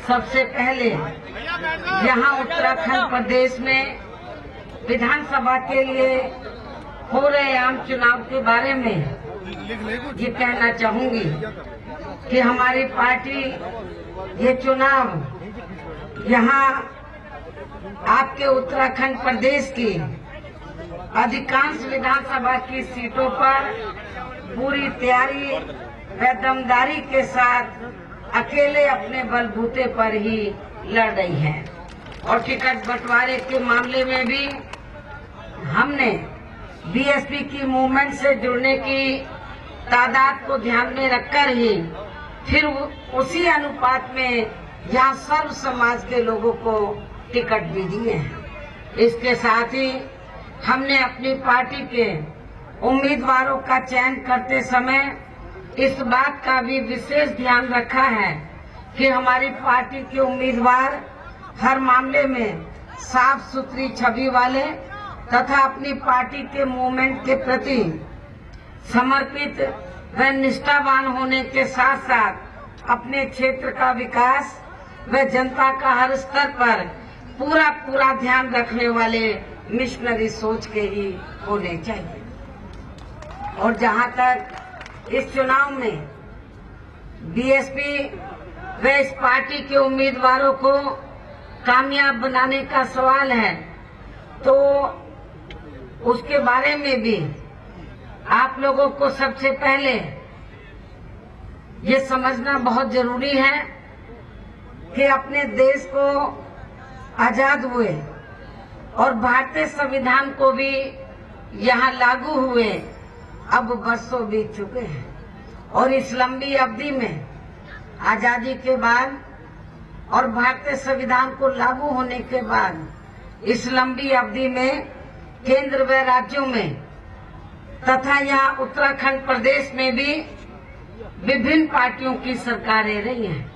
सबसे पहले यहाँ उत्तराखंड प्रदेश में विधानसभा के लिए हो रहे आम चुनाव के बारे में ये कहना चाहूंगी कि हमारी पार्टी ये चुनाव यहाँ आपके उत्तराखंड प्रदेश की अधिकांश विधानसभा की सीटों पर पूरी तैयारी व दमदारी के साथ अकेले अपने बलबूते पर ही लड़ रही है। और टिकट बंटवारे के मामले में भी हमने बीएसपी की मूवमेंट से जुड़ने की तादाद को ध्यान में रखकर ही फिर उसी अनुपात में यहाँ सर्व समाज के लोगों को टिकट भी दिए हैं। इसके साथ ही हमने अपनी पार्टी के उम्मीदवारों का चयन करते समय इस बात का भी विशेष ध्यान रखा है कि हमारी पार्टी के उम्मीदवार हर मामले में साफ सुथरी छवि वाले तथा अपनी पार्टी के मूवमेंट के प्रति समर्पित व निष्ठावान होने के साथ साथ अपने क्षेत्र का विकास व जनता का हर स्तर पर पूरा ध्यान रखने वाले मिशनरी सोच के ही होने चाहिए। और जहां तक इस चुनाव में बीएसपी व इस पार्टी के उम्मीदवारों को कामयाब बनाने का सवाल है, तो उसके बारे में भी आप लोगों को सबसे पहले ये समझना बहुत जरूरी है कि अपने देश को आजाद हुए और भारतीय संविधान को भी यहाँ लागू हुए अब वर्षों बीत चुके हैं। और इस लंबी अवधि में आजादी के बाद और भारतीय संविधान को लागू होने के बाद इस लंबी अवधि में केंद्र व राज्यों में तथा यहाँ उत्तराखंड प्रदेश में भी विभिन्न पार्टियों की सरकारें रही हैं।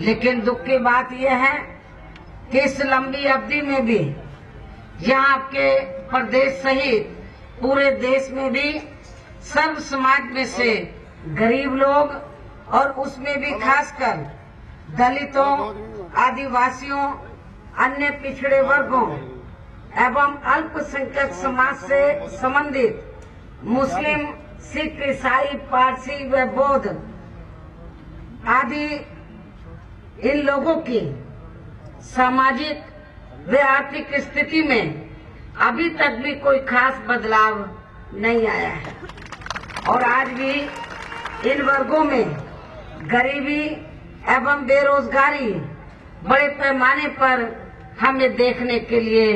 लेकिन दुख की बात यह है कि इस लंबी अवधि में भी यहाँ आपके प्रदेश सहित पूरे देश में भी सर्व समाज में से गरीब लोग और उसमें भी खासकर दलितों, आदिवासियों, अन्य पिछड़े वर्गों एवं अल्पसंख्यक समाज से संबंधित मुस्लिम, सिख, ईसाई, पारसी व बौद्ध आदि इन लोगों की सामाजिक व आर्थिक स्थिति में अभी तक भी कोई खास बदलाव नहीं आया है। और आज भी इन वर्गों में गरीबी एवं बेरोजगारी बड़े पैमाने पर हमें देखने के लिए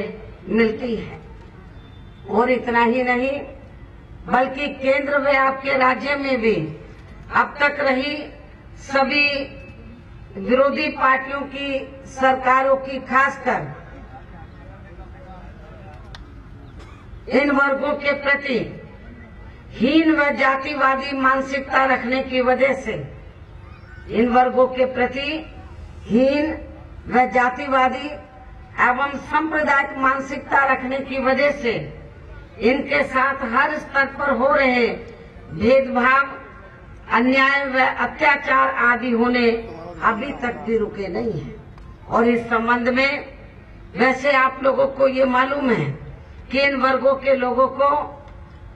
मिलती है। और इतना ही नहीं बल्कि केंद्र व आपके राज्य में भी अब तक रही सभी विरोधी पार्टियों की सरकारों की खासकर इन वर्गों के प्रति हीन व जातिवादी मानसिकता रखने की वजह से इन वर्गों के प्रति हीन व जातिवादी एवं सांप्रदायिक मानसिकता रखने की वजह से इनके साथ हर स्तर पर हो रहे भेदभाव, अन्याय व अत्याचार आदि होने अभी तक भी रुके नहीं हैं। और इस संबंध में वैसे आप लोगों को ये मालूम है कि इन वर्गों के लोगों को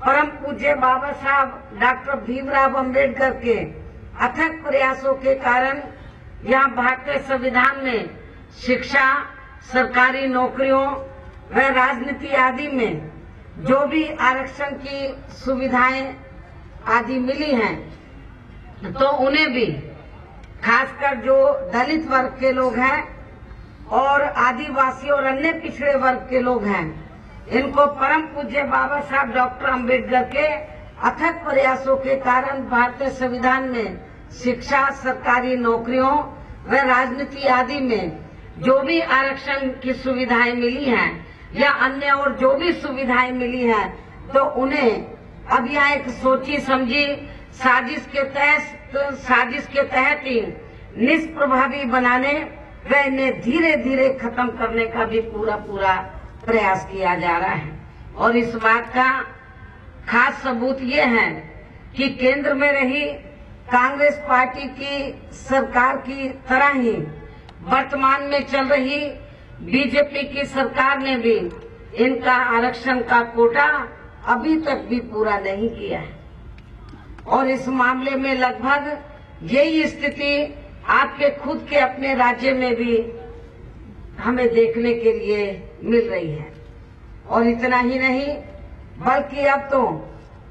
परम पूज्य बाबा साहब डॉक्टर भीमराव अंबेडकर के अथक प्रयासों के कारण यहाँ भारतीय संविधान में शिक्षा, सरकारी नौकरियों व राजनीति आदि में जो भी आरक्षण की सुविधाएं आदि मिली हैं, तो उन्हें भी खासकर जो दलित वर्ग के लोग हैं और आदिवासी और अन्य पिछड़े वर्ग के लोग हैं, इनको परम पूज्य बाबा साहब डॉक्टर अंबेडकर के अथक प्रयासों के कारण भारतीय संविधान में शिक्षा, सरकारी नौकरियों व राजनीति आदि में जो भी आरक्षण की सुविधाएं मिली हैं या अन्य और जो भी सुविधाएं मिली हैं, तो उन्हें अब यहाँ एक सोची समझी साजिश के तहत ही निष्प्रभावी बनाने व इन्हें धीरे धीरे खत्म करने का भी पूरा प्रयास किया जा रहा है। और इस बात का खास सबूत ये है कि केंद्र में रही कांग्रेस पार्टी की सरकार की तरह ही वर्तमान में चल रही बीजेपी की सरकार ने भी इनका आरक्षण का कोटा अभी तक भी पूरा नहीं किया है और इस मामले में लगभग यही स्थिति आपके खुद के अपने राज्य में भी हमें देखने के लिए मिल रही है। और इतना ही नहीं बल्कि अब तो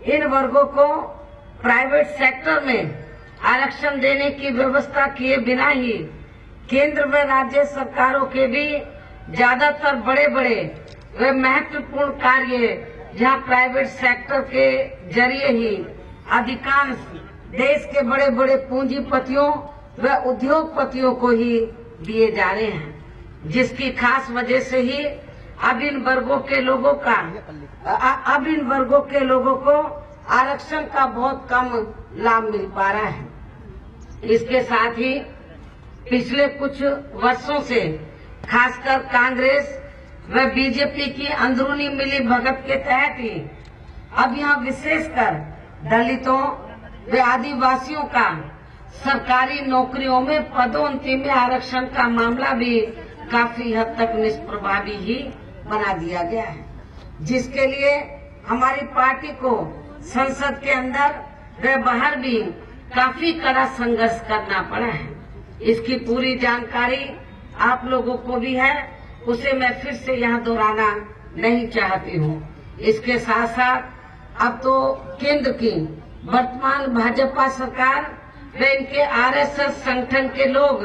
इन वर्गों को प्राइवेट सेक्टर में आरक्षण देने की व्यवस्था किए बिना ही केंद्र व राज्य सरकारों के भी ज्यादातर बड़े बड़े व महत्वपूर्ण कार्य जहां प्राइवेट सेक्टर के जरिए ही अधिकांश देश के बड़े बड़े पूंजीपतियों व उद्योगपतियों को ही दिए जा रहे हैं, जिसकी खास वजह से ही अब इन वर्गों के लोगों को आरक्षण का बहुत कम लाभ मिल पा रहा है। इसके साथ ही पिछले कुछ वर्षों से खासकर कांग्रेस व बीजेपी की अंदरूनी मिलीभगत के तहत ही अब यहाँ विशेषकर दलितों व आदिवासियों का सरकारी नौकरियों में पदोन्नति में आरक्षण का मामला भी काफी हद तक निष्प्रभावी ही बना दिया गया है, जिसके लिए हमारी पार्टी को संसद के अंदर व बाहर भी काफी कड़ा संघर्ष करना पड़ा है। इसकी पूरी जानकारी आप लोगों को भी है, उसे मैं फिर से यहाँ दोहराना नहीं चाहती हूँ। इसके साथ साथ अब तो केंद्र की वर्तमान भाजपा सरकार व इनके आरएसएस संगठन के लोग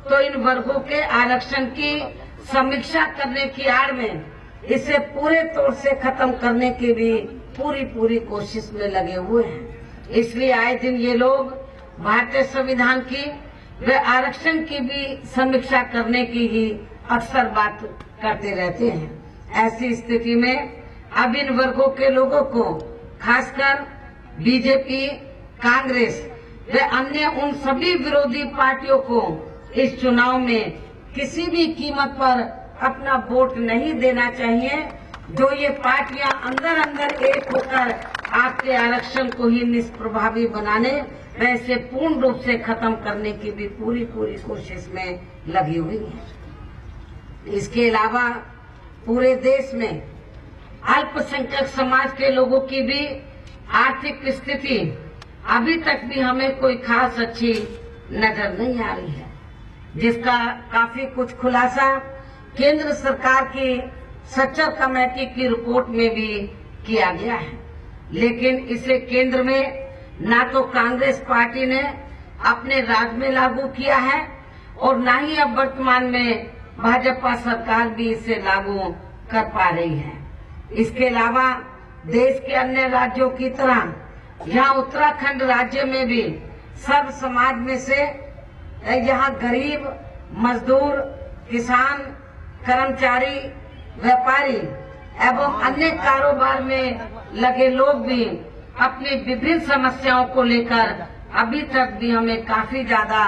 तो इन वर्गों के आरक्षण की समीक्षा करने की आड़ में इसे पूरे तौर से खत्म करने की भी पूरी कोशिश में लगे हुए हैं। इसलिए आए दिन ये लोग भारतीय संविधान की व आरक्षण की भी समीक्षा करने की ही अक्सर बात करते रहते हैं। ऐसी स्थिति में अब इन वर्गों के लोगों को खासकर बीजेपी, कांग्रेस व अन्य उन सभी विरोधी पार्टियों को इस चुनाव में किसी भी कीमत पर अपना वोट नहीं देना चाहिए। जो ये पार्टियां अंदर एक होकर आपके आरक्षण को ही निष्प्रभावी बनाने व इसे पूर्ण रूप से खत्म करने की भी पूरी कोशिश में लगी हुई है। इसके अलावा पूरे देश में अल्पसंख्यक समाज के लोगों की भी आर्थिक स्थिति अभी तक भी हमें कोई खास अच्छी नजर नहीं आ रही है, जिसका काफी कुछ खुलासा केंद्र सरकार की सच्चर कमेटी की रिपोर्ट में भी किया गया है। लेकिन इसे केंद्र में ना तो कांग्रेस पार्टी ने अपने राज्य में लागू किया है और न ही अब वर्तमान में भाजपा सरकार भी इसे लागू कर पा रही है। इसके अलावा देश के अन्य राज्यों की तरह यहाँ उत्तराखंड राज्य में भी सर्व समाज में से यहाँ गरीब, मजदूर, किसान, कर्मचारी, व्यापारी एवं अन्य कारोबार में लगे लोग भी अपनी विभिन्न समस्याओं को लेकर अभी तक भी हमें काफी ज्यादा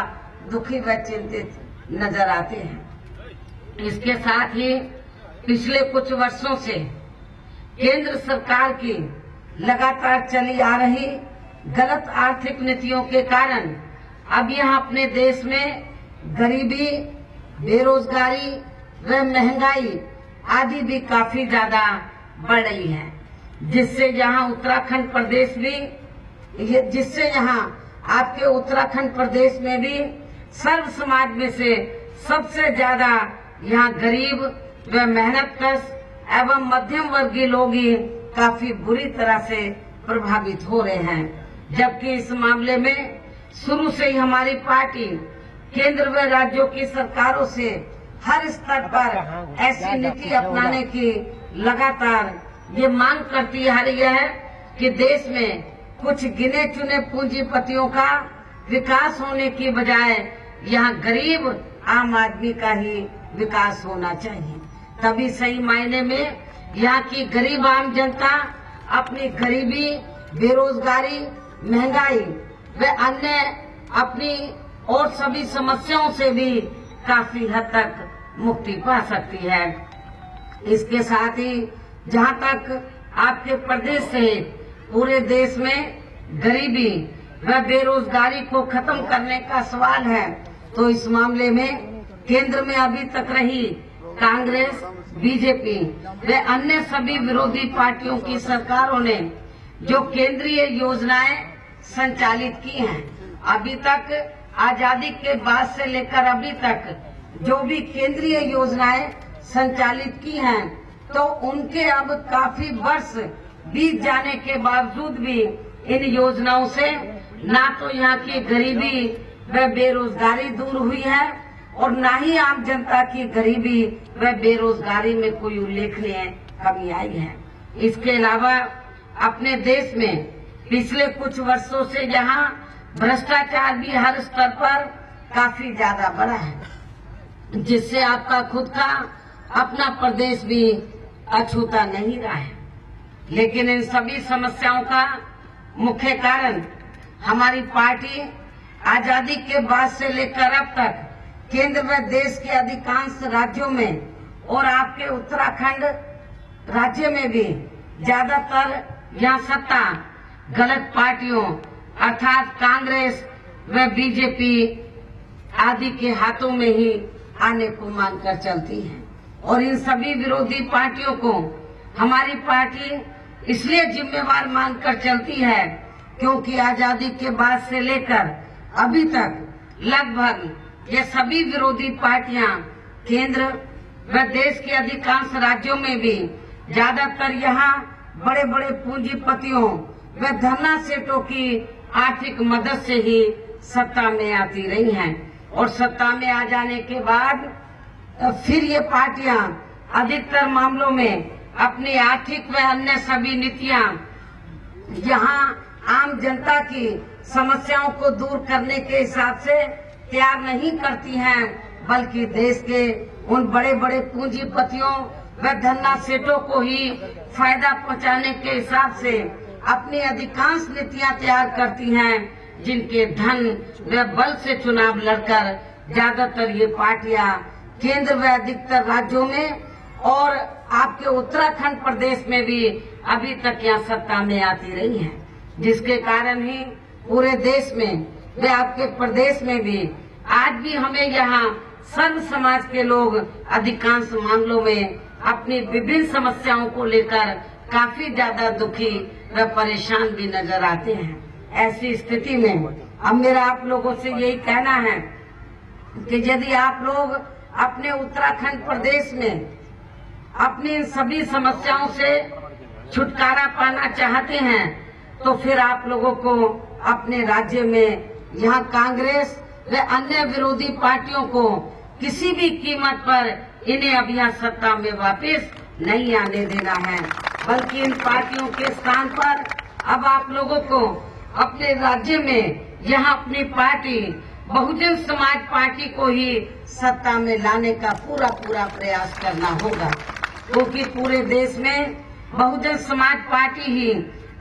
दुखी व चिंतित नजर आते हैं। इसके साथ ही पिछले कुछ वर्षों से केंद्र सरकार की लगातार चली आ रही गलत आर्थिक नीतियों के कारण अब यहाँ अपने देश में गरीबी, बेरोजगारी व महंगाई आदि भी काफी ज्यादा बढ़ रही है, जिससे यहाँ आपके उत्तराखंड प्रदेश में भी सर्व समाज में से सबसे ज्यादा यहाँ गरीब व मेहनतकश एवं मध्यम वर्गीय लोग ही काफी बुरी तरह से प्रभावित हो रहे हैं। जबकि इस मामले में शुरू से ही हमारी पार्टी केंद्र व राज्यों की सरकारों से हर स्तर पर ऐसी नीति अपनाने की लगातार ये मांग करती आ रही है कि देश में कुछ गिने चुने पूंजीपतियों का विकास होने की बजाय यहाँ गरीब आम आदमी का ही विकास होना चाहिए। तभी सही मायने में यहाँ की गरीब आम जनता अपनी गरीबी, बेरोजगारी, महंगाई व अन्य अपनी और सभी समस्याओं से भी काफी हद तक मुक्ति पा सकती है। इसके साथ ही जहाँ तक आपके प्रदेश से पूरे देश में गरीबी व बेरोजगारी को खत्म करने का सवाल है, तो इस मामले में केंद्र में अभी तक रही कांग्रेस, बीजेपी व अन्य सभी विरोधी पार्टियों की सरकारों ने जो केंद्रीय योजनाएं संचालित की हैं, अभी तक आजादी के बाद से लेकर अभी तक जो भी केंद्रीय योजनाएं संचालित की हैं, तो उनके अब काफी वर्ष बीत जाने के बावजूद भी इन योजनाओं से ना तो यहाँ की गरीबी व बेरोजगारी दूर हुई है और ना ही आम जनता की गरीबी व बेरोजगारी में कोई उल्लेखनीय कमी आई है। इसके अलावा अपने देश में पिछले कुछ वर्षों से यहाँ भ्रष्टाचार भी हर स्तर पर काफी ज्यादा बढ़ा है, जिससे आपका खुद का अपना प्रदेश भी अछूता नहीं रहा है। लेकिन इन सभी समस्याओं का मुख्य कारण हमारी पार्टी आजादी के बाद से लेकर अब तक केंद्र व देश के अधिकांश राज्यों में और आपके उत्तराखंड राज्य में भी ज्यादातर यहाँ सत्ता गलत पार्टियों अर्थात कांग्रेस व बीजेपी आदि के हाथों में ही आने को मानकर चलती है। और इन सभी विरोधी पार्टियों को हमारी पार्टी इसलिए जिम्मेवार मानकर चलती है क्योंकि आजादी के बाद से लेकर अभी तक लगभग ये सभी विरोधी पार्टियां केंद्र व देश के अधिकांश राज्यों में भी ज्यादातर यहाँ बड़े बड़े पूंजीपतियों व धन्ना सेठों की आर्थिक मदद से ही सत्ता में आती रही हैं और सत्ता में आ जाने के बाद फिर ये पार्टियां अधिकतर मामलों में अपनी आर्थिक व अन्य सभी नीतियां यहाँ आम जनता की समस्याओं को दूर करने के हिसाब से तैयार नहीं करती हैं, बल्कि देश के उन बड़े बड़े पूंजीपतियों व धन्ना सेठों को ही फायदा पहुंचाने के हिसाब से अपनी अधिकांश नीतियां तैयार करती हैं, जिनके धन व बल से चुनाव लड़कर ज्यादातर ये पार्टियां केंद्र व अधिकतर राज्यों में और आपके उत्तराखंड प्रदेश में भी अभी तक यहाँ सत्ता में आती रही हैं, जिसके कारण ही पूरे देश में व आपके प्रदेश में भी आज भी हमें यहाँ सर्व समाज के लोग अधिकांश मामलों में अपनी विभिन्न समस्याओं को लेकर काफी ज्यादा दुखी व परेशान भी नजर आते हैं। ऐसी स्थिति में अब मेरा आप लोगों से यही कहना है कि यदि आप लोग अपने उत्तराखंड प्रदेश में अपनी इन सभी समस्याओं से छुटकारा पाना चाहते हैं, तो फिर आप लोगों को अपने राज्य में यहाँ कांग्रेस व अन्य विरोधी पार्टियों को किसी भी कीमत पर इन्हें अब यहाँ सत्ता में वापस नहीं आने देना है, बल्कि इन पार्टियों के स्थान पर अब आप लोगों को अपने राज्य में यहाँ अपनी पार्टी बहुजन समाज पार्टी को ही सत्ता में लाने का पूरा प्रयास करना होगा, क्योंकि पूरे देश में बहुजन समाज पार्टी ही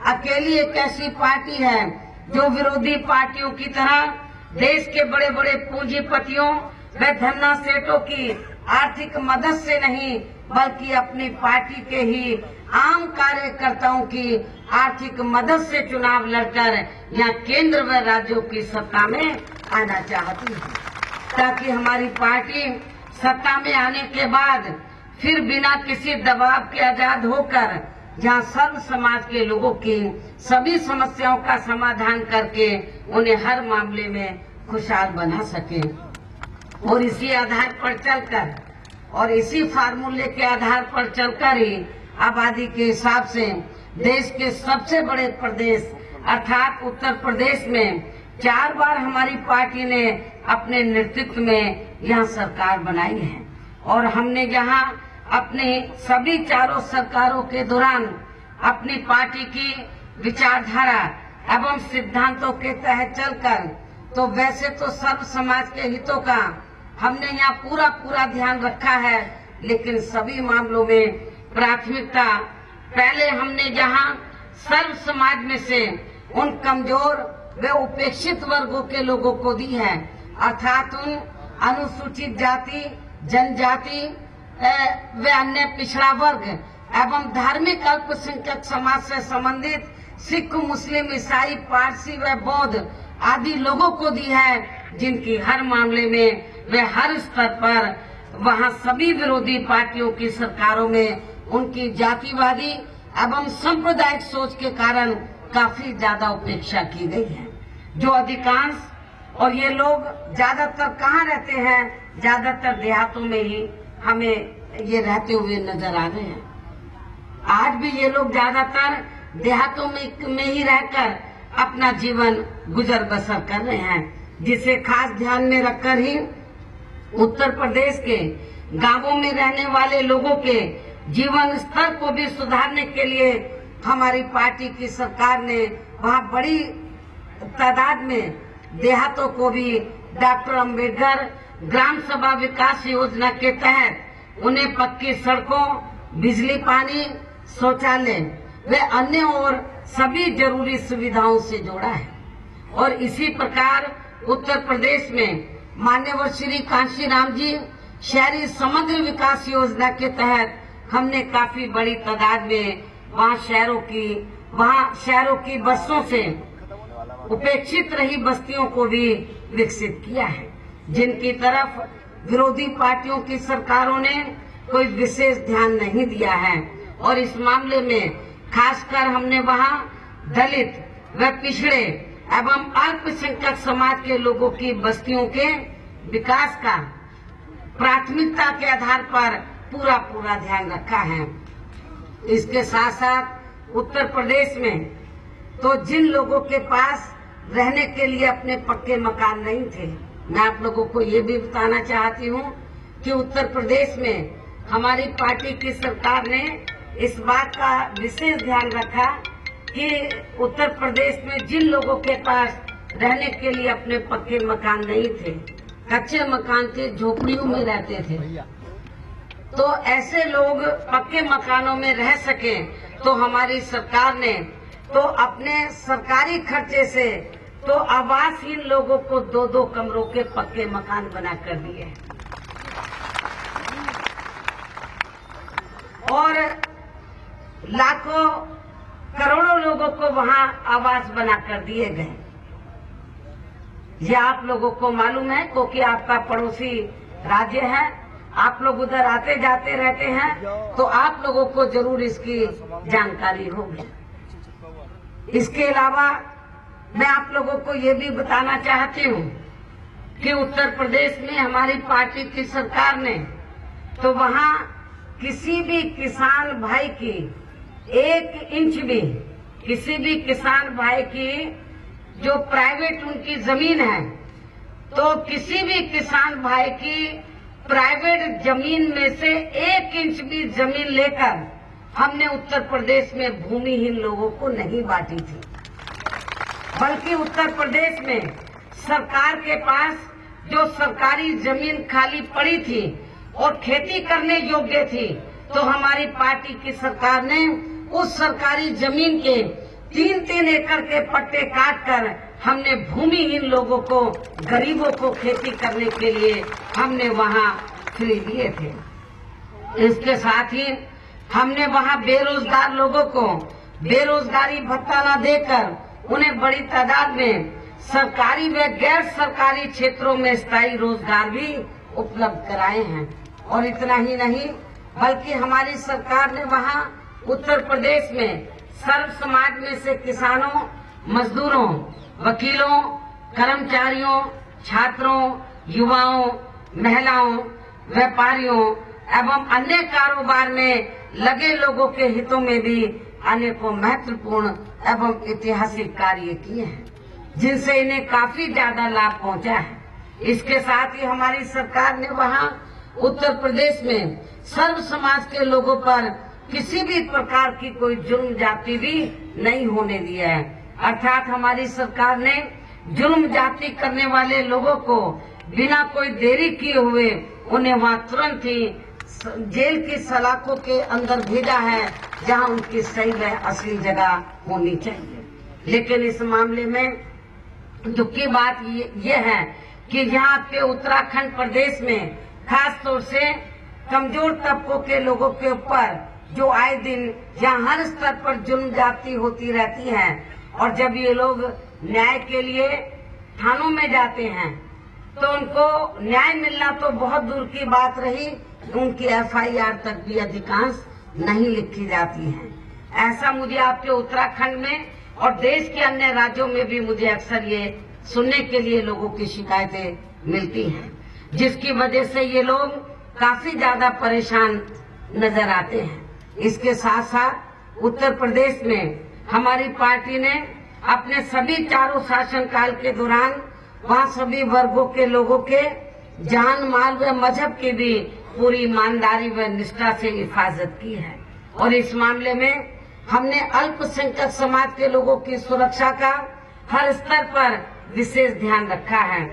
अकेली एक ऐसी पार्टी है जो विरोधी पार्टियों की तरह देश के बड़े बड़े पूंजीपतियों व धन्ना सेठों की आर्थिक मदद से नहीं, बल्कि अपनी पार्टी के ही आम कार्यकर्ताओं की आर्थिक मदद से चुनाव लड़कर यहाँ केंद्र व राज्यों की सत्ता में आना चाहती है, ताकि हमारी पार्टी सत्ता में आने के बाद फिर बिना किसी दबाव के आजाद होकर जहाँ सर्व समाज के लोगों की सभी समस्याओं का समाधान करके उन्हें हर मामले में खुशहाल बना सके। और इसी आधार पर चलकर और इसी फार्मूले के आधार पर चलकर ही आबादी के हिसाब से देश के सबसे बड़े प्रदेश अर्थात उत्तर प्रदेश में 4 बार हमारी पार्टी ने अपने नेतृत्व में यहाँ सरकार बनाई है और हमने यहाँ अपने सभी चारों सरकारों के दौरान अपनी पार्टी की विचारधारा एवं सिद्धांतों के तहत चलकर तो वैसे तो सर्व समाज के हितों का हमने यहाँ पूरा ध्यान रखा है, लेकिन सभी मामलों में प्राथमिकता पहले हमने यहाँ सर्व समाज में से उन कमजोर व उपेक्षित वर्गों के लोगों को दी है, अर्थात उन अनुसूचित जाति, जनजाति व अन्य पिछड़ा वर्ग एवं धार्मिक अल्पसंख्यक समाज से संबंधित सिख, मुस्लिम, ईसाई, पारसी व बौद्ध आदि लोगों को दी है, जिनकी हर मामले में वे हर स्तर पर वहाँ सभी विरोधी पार्टियों की सरकारों में उनकी जातिवादी एवं सांप्रदायिक सोच के कारण काफी ज्यादा उपेक्षा की गई है। जो अधिकांश और ये लोग ज्यादातर कहाँ रहते हैं, ज्यादातर देहातों में ही हमें ये रहते हुए नजर आ रहे हैं। आज भी ये लोग ज्यादातर देहातों में ही रहकर अपना जीवन गुजर बसर कर रहे हैं, जिसे खास ध्यान में रखकर ही उत्तर प्रदेश के गांवों में रहने वाले लोगों के जीवन स्तर को भी सुधारने के लिए हमारी पार्टी की सरकार ने वहाँ बड़ी तादाद में देहातों को भी डॉक्टर अंबेडकर ग्राम सभा विकास योजना के तहत उन्हें पक्की सड़कों, बिजली, पानी, शौचालय व अन्य और सभी जरूरी सुविधाओं से जोड़ा है। और इसी प्रकार उत्तर प्रदेश में माननीय श्री कांशीराम जी शहरी समग्र विकास योजना के तहत हमने काफी बड़ी तादाद में वहाँ शहरों की बसों से उपेक्षित रही बस्तियों को भी विकसित किया है, जिनकी तरफ विरोधी पार्टियों की सरकारों ने कोई विशेष ध्यान नहीं दिया है। और इस मामले में खासकर हमने वहाँ दलित व पिछड़े एवं अल्पसंख्यक समाज के लोगों की बस्तियों के विकास का प्राथमिकता के आधार पर पूरा ध्यान रखा है। इसके साथ साथ उत्तर प्रदेश में तो जिन लोगों के पास रहने के लिए अपने पक्के मकान नहीं थे, मैं आप लोगों को ये भी बताना चाहती हूँ कि उत्तर प्रदेश में हमारी पार्टी की सरकार ने इस बात का विशेष ध्यान रखा कि उत्तर प्रदेश में जिन लोगों के पास रहने के लिए अपने पक्के मकान नहीं थे, कच्चे मकान थे, झोपड़ियों में रहते थे, तो ऐसे लोग पक्के मकानों में रह सके, तो हमारी सरकार ने तो अपने सरकारी खर्चे से तो आवासहीन लोगों को 2-2 कमरों के पक्के मकान बना कर दिए और लाखों करोड़ों लोगों को वहां आवास बना कर दिए गए। ये आप लोगों को मालूम है क्योंकि आपका पड़ोसी राज्य है, आप लोग उधर आते जाते रहते हैं, तो आप लोगों को जरूर इसकी जानकारी होगी। इसके अलावा मैं आप लोगों को ये भी बताना चाहती हूँ कि उत्तर प्रदेश में हमारी पार्टी की सरकार ने तो वहाँ किसी भी किसान भाई की 1 इंच भी, किसी भी किसान भाई की जो प्राइवेट उनकी जमीन है, तो किसी भी किसान भाई की प्राइवेट जमीन में से 1 इंच भी जमीन लेकर हमने उत्तर प्रदेश में भूमिहीन लोगों को नहीं बांटी थी, बल्कि उत्तर प्रदेश में सरकार के पास जो सरकारी जमीन खाली पड़ी थी और खेती करने योग्य थी, तो हमारी पार्टी की सरकार ने उस सरकारी जमीन के 3-3 एकड़ के पट्टे काटकर हमने भूमिहीन लोगों को, गरीबों को खेती करने के लिए हमने वहां फ्री दिए थे। इसके साथ ही हमने वहां बेरोजगार लोगों को बेरोजगारी भत्ता न देकर उन्हें बड़ी तादाद में सरकारी व गैर सरकारी क्षेत्रों में स्थायी रोजगार भी उपलब्ध कराए हैं। और इतना ही नहीं, बल्कि हमारी सरकार ने वहां उत्तर प्रदेश में सर्व समाज में से किसानों, मजदूरों, वकीलों, कर्मचारियों, छात्रों, युवाओं, महिलाओं, व्यापारियों एवं अन्य कारोबार में लगे लोगों के हितों में भी अनेकों महत्वपूर्ण एवं ऐतिहासिक कार्य किए हैं, जिनसे इन्हें काफी ज्यादा लाभ पहुंचा है। इसके साथ ही हमारी सरकार ने वहां उत्तर प्रदेश में सर्व समाज के लोगों पर किसी भी प्रकार की कोई जुर्म जाति भी नहीं होने दिया है। अर्थात हमारी सरकार ने जुर्म जाति करने वाले लोगों को बिना कोई देरी किए हुए उन्हें वहां तुरंत ही जेल की सलाखों के अंदर भेजा है, जहां उनकी सही व असली जगह होनी चाहिए। लेकिन इस मामले में दुख की बात ये है कि यहाँ के उत्तराखंड प्रदेश में खास तौर से कमजोर तबकों के लोगों के ऊपर जो आए दिन यहाँ हर स्तर पर जुर्म जाति होती रहती है, और जब ये लोग न्याय के लिए थानों में जाते हैं तो उनको न्याय मिलना तो बहुत दूर की बात रही, उनकी FIR तक भी अधिकांश नहीं लिखी जाती है। ऐसा मुझे आपके उत्तराखंड में और देश के अन्य राज्यों में भी मुझे अक्सर ये सुनने के लिए लोगों की शिकायतें मिलती हैं, जिसकी वजह से ये लोग काफी ज्यादा परेशान नजर आते हैं। इसके साथ साथ उत्तर प्रदेश में हमारी पार्टी ने अपने सभी चारों शासनकाल के दौरान वहाँ सभी वर्गों के लोगों के जान माल व मजहब की भी पूरी ईमानदारी व निष्ठा से हिफाजत की है। और इस मामले में हमने अल्पसंख्यक समाज के लोगों की सुरक्षा का हर स्तर पर विशेष ध्यान रखा है।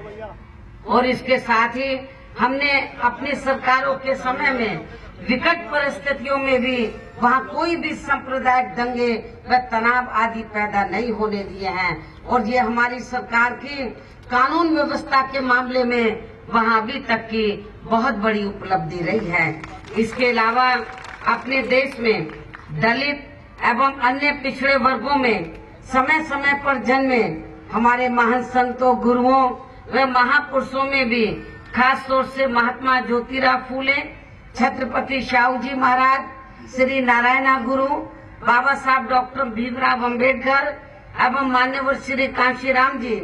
और इसके साथ ही हमने अपनी सरकारों के समय में विकट परिस्थितियों में भी वहाँ कोई भी सांप्रदायिक दंगे व तनाव आदि पैदा नहीं होने दिए हैं। और ये हमारी सरकार की कानून व्यवस्था के मामले में वहाँ अभी तक की बहुत बड़ी उपलब्धि रही है। इसके अलावा अपने देश में दलित एवं अन्य पिछड़े वर्गों में समय समय पर जन्मे हमारे महान संतों, गुरुओं व महापुरुषों में भी खास तौर से महात्मा ज्योतिराव फूले, छत्रपति शाहू जी महाराज, श्री नारायणा गुरु, बाबा साहब डॉक्टर भीमराव अम्बेडकर एवं मान्यवर श्री कांशीराम जी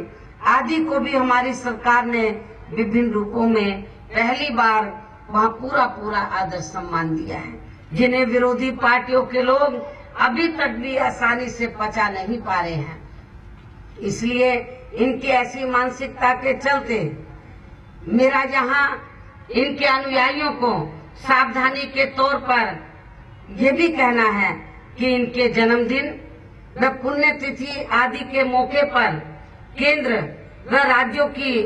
आदि को भी हमारी सरकार ने विभिन्न रूपों में पहली बार वहाँ पूरा आदर सम्मान दिया है, जिन्हें विरोधी पार्टियों के लोग अभी तक भी आसानी से पचा नहीं पा रहे हैं। इसलिए इनकी ऐसी मानसिकता के चलते मेरा यहाँ इनके अनुयायियों को सावधानी के तौर पर यह भी कहना है कि इनके जन्मदिन व पुण्यतिथि आदि के मौके पर केंद्र व राज्यों की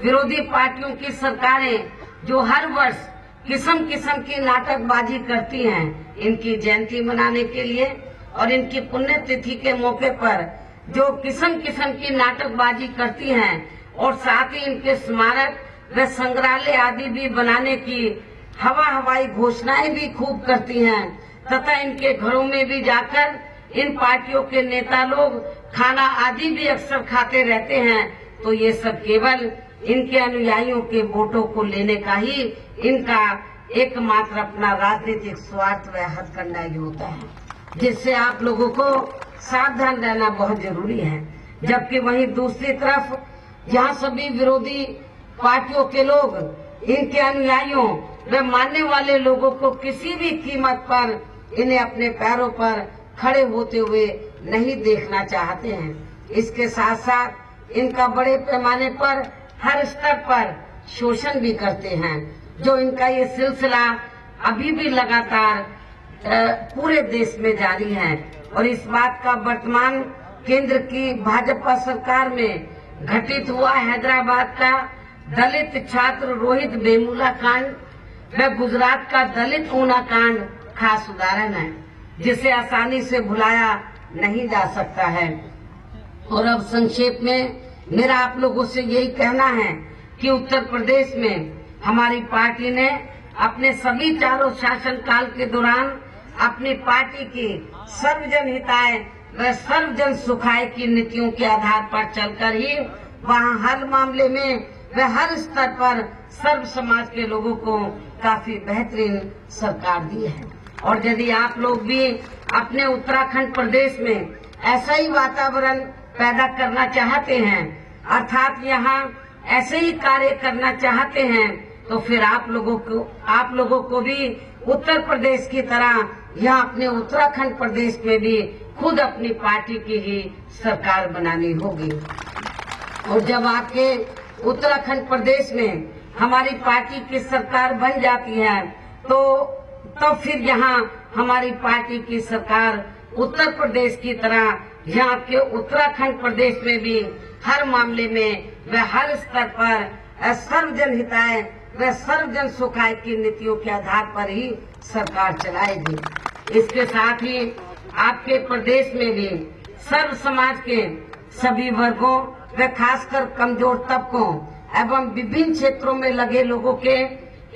विरोधी पार्टियों की सरकारें जो हर वर्ष किस्म किस्म की नाटकबाजी करती हैं, इनकी जयंती मनाने के लिए और इनकी पुण्यतिथि के मौके पर जो किस्म किस्म की नाटकबाजी करती हैं और साथ ही इनके स्मारक व संग्रहालय आदि भी बनाने की हवाई घोषणाएं भी खूब करती हैं तथा इनके घरों में भी जाकर इन पार्टियों के नेता लोग खाना आदि भी अक्सर खाते रहते हैं, तो ये सब केवल इनके अनुयायियों के वोटों को लेने का ही इनका एकमात्र अपना राजनीतिक स्वार्थ व हथकंडा ही होता है, जिससे आप लोगों को सावधान रहना बहुत जरूरी है। जबकि वहीं दूसरी तरफ जहाँ सभी विरोधी पार्टियों के लोग इनके अनुयायियों व मानने वाले लोगों को किसी भी कीमत पर इन्हें अपने पैरों पर खड़े होते हुए नहीं देखना चाहते हैं। इसके साथ साथ इनका बड़े पैमाने पर हर स्तर पर शोषण भी करते हैं, जो इनका ये सिलसिला अभी भी लगातार पूरे देश में जारी है। और इस बात का वर्तमान केंद्र की भाजपा सरकार में घटित हुआ हैदराबाद का दलित छात्र रोहित वेमुला कांड व गुजरात का दलित ऊना कांड खास उदाहरण है, जिसे आसानी से भुलाया नहीं जा सकता है। और अब संक्षेप में मेरा आप लोगों से यही कहना है कि उत्तर प्रदेश में हमारी पार्टी ने अपने सभी चारों शासनकाल के दौरान अपनी पार्टी की सर्वजन हिताय व सर्वजन सुखाय की नीतियों के आधार पर चलकर ही वहाँ हर मामले में व हर स्तर पर सर्व समाज के लोगों को काफी बेहतरीन सरकार दी है। और यदि आप लोग भी अपने उत्तराखंड प्रदेश में ऐसा ही वातावरण पैदा करना चाहते हैं, अर्थात यहाँ ऐसे ही कार्य करना चाहते हैं, तो फिर आप लोगों को भी उत्तर प्रदेश की तरह यहाँ अपने उत्तराखंड प्रदेश में भी खुद अपनी पार्टी की ही सरकार बनानी होगी। और जब आपके उत्तराखंड प्रदेश में हमारी पार्टी की सरकार बन जाती है तो फिर यहाँ हमारी पार्टी की सरकार उत्तर प्रदेश की तरह यहाँ के उत्तराखंड प्रदेश में भी हर मामले में व हर स्तर पर सर्वजन हिताय व सर्वजन सुखाय की नीतियों के आधार पर ही सरकार चलाएगी। इसके साथ ही आपके प्रदेश में भी सर्व समाज के सभी वर्गों व खासकर कमजोर तबकों एवं विभिन्न क्षेत्रों में लगे लोगों के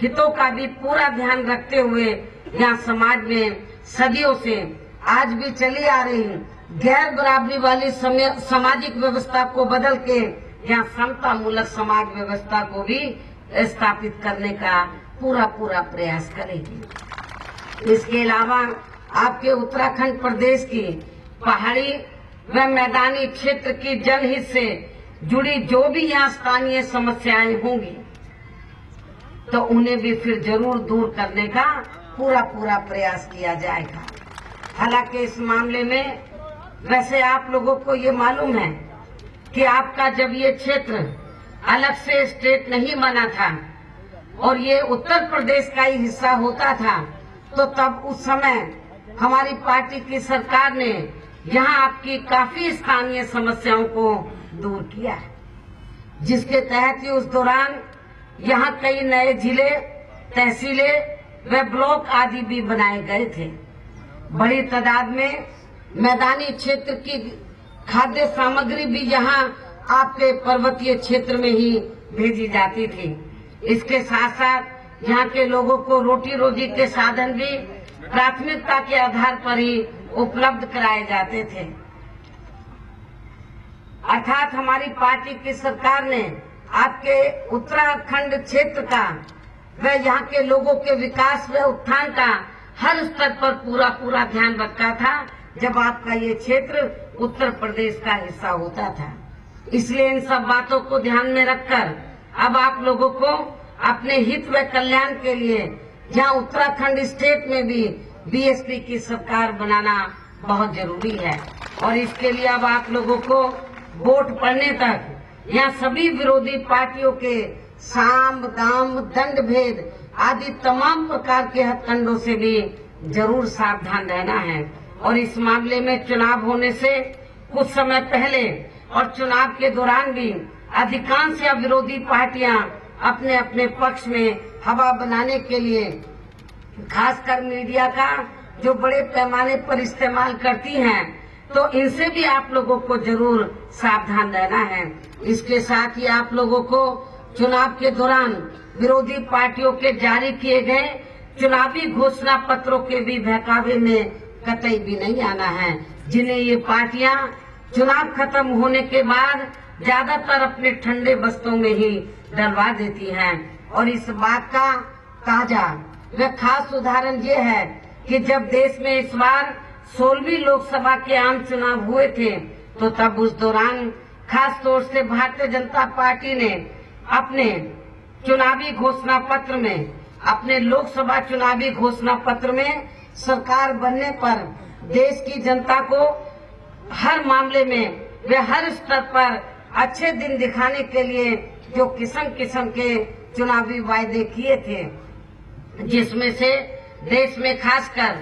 हितों का भी पूरा ध्यान रखते हुए यहाँ समाज में सदियों से आज भी चली आ रही गैर बराबरी वाली सामाजिक व्यवस्था को बदल के यहाँ समता मूलक समाज व्यवस्था को भी स्थापित करने का पूरा प्रयास करेगी। इसके अलावा आपके उत्तराखंड प्रदेश की पहाड़ी व मैदानी क्षेत्र की जनहित से जुड़ी जो भी यहाँ स्थानीय समस्याएं होंगी तो उन्हें भी फिर जरूर दूर करने का पूरा प्रयास किया जाएगा। हालांकि इस मामले में वैसे आप लोगों को ये मालूम है कि आपका जब ये क्षेत्र अलग से स्टेट नहीं बना था और ये उत्तर प्रदेश का ही हिस्सा होता था, तो तब उस समय हमारी पार्टी की सरकार ने यहाँ आपकी काफी स्थानीय समस्याओं को दूर किया है, जिसके तहत ही उस दौरान यहाँ कई नए जिले, तहसीलें व ब्लॉक आदि भी बनाए गए थे। बड़ी तादाद में मैदानी क्षेत्र की खाद्य सामग्री भी यहाँ आपके पर्वतीय क्षेत्र में ही भेजी जाती थी। इसके साथ साथ यहाँ के लोगों को रोटी रोजी के साधन भी प्राथमिकता के आधार पर ही उपलब्ध कराए जाते थे। अर्थात हमारी पार्टी की सरकार ने आपके उत्तराखंड क्षेत्र का व यहाँ के लोगों के विकास व उत्थान का हर स्तर पर पूरा ध्यान रखा था जब आपका ये क्षेत्र उत्तर प्रदेश का हिस्सा होता था। इसलिए इन सब बातों को ध्यान में रखकर अब आप लोगों को अपने हित व कल्याण के लिए जहाँ उत्तराखंड स्टेट में भी बीएसपी की सरकार बनाना बहुत जरूरी है और इसके लिए अब आप लोगों को वोट पड़ने तक यहाँ सभी विरोधी पार्टियों के साम दाम दंड भेद आदि तमाम प्रकार के हथकंडों से भी जरूर सावधान रहना है। और इस मामले में चुनाव होने से कुछ समय पहले और चुनाव के दौरान भी अधिकांश या विरोधी पार्टियां अपने अपने पक्ष में हवा बनाने के लिए खासकर मीडिया का जो बड़े पैमाने पर इस्तेमाल करती हैं, तो इनसे भी आप लोगों को जरूर सावधान रहना है। इसके साथ ही आप लोगों को चुनाव के दौरान विरोधी पार्टियों के जारी किए गए चुनावी घोषणा पत्रों के भी बहकावे में कतई भी नहीं आना है, जिन्हें ये पार्टियां चुनाव खत्म होने के बाद ज्यादातर अपने ठंडे बस्तों में ही डलवा देती हैं। और इस बात का ताजा व खास उदाहरण ये है कि जब देश में इस बार 16वीं लोकसभा के आम चुनाव हुए थे, तो तब उस दौरान खास तौर से भारतीय जनता पार्टी ने अपने चुनावी घोषणा पत्र में, अपने लोकसभा चुनावी घोषणा पत्र में सरकार बनने पर देश की जनता को हर मामले में व हर स्तर पर अच्छे दिन दिखाने के लिए जो किस्म के चुनावी वायदे किए थे, जिसमें से देश में खासकर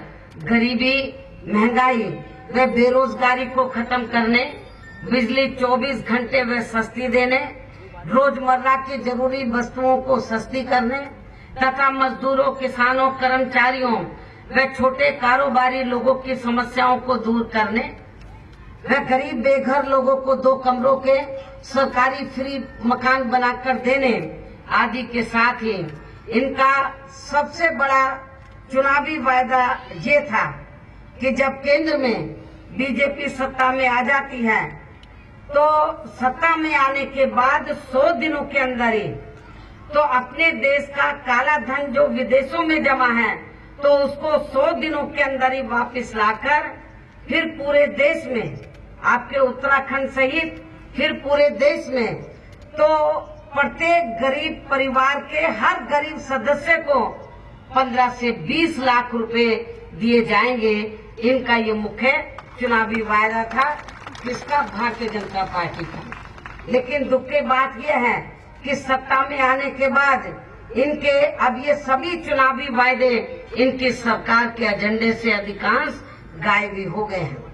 गरीबी, महंगाई व बेरोजगारी को खत्म करने, बिजली 24 घंटे व सस्ती देने, रोजमर्रा की जरूरी वस्तुओं को सस्ती करने तथा मजदूरों, किसानों, कर्मचारियों व छोटे कारोबारी लोगों की समस्याओं को दूर करने व गरीब बेघर लोगों को 2 कमरों के सरकारी फ्री मकान बनाकर देने आदि के साथ ही इनका सबसे बड़ा चुनावी वायदा ये था कि जब केंद्र में बीजेपी सत्ता में आ जाती है तो सत्ता में आने के बाद 100 दिनों के अंदर ही तो अपने देश का काला धन जो विदेशों में जमा है तो उसको 100 दिनों के अंदर ही वापस लाकर फिर पूरे देश में, आपके उत्तराखंड सहित फिर पूरे देश में तो प्रत्येक गरीब परिवार के हर गरीब सदस्य को 15 से 20 लाख रुपए दिए जाएंगे। इनका ये मुख्य चुनावी वायदा था, किसका? भारतीय जनता पार्टी का। लेकिन दुख की बात यह है कि सत्ता में आने के बाद इनके अब ये सभी चुनावी वायदे इनकी सरकार के एजेंडे से अधिकांश गायब ही हो गए हैं।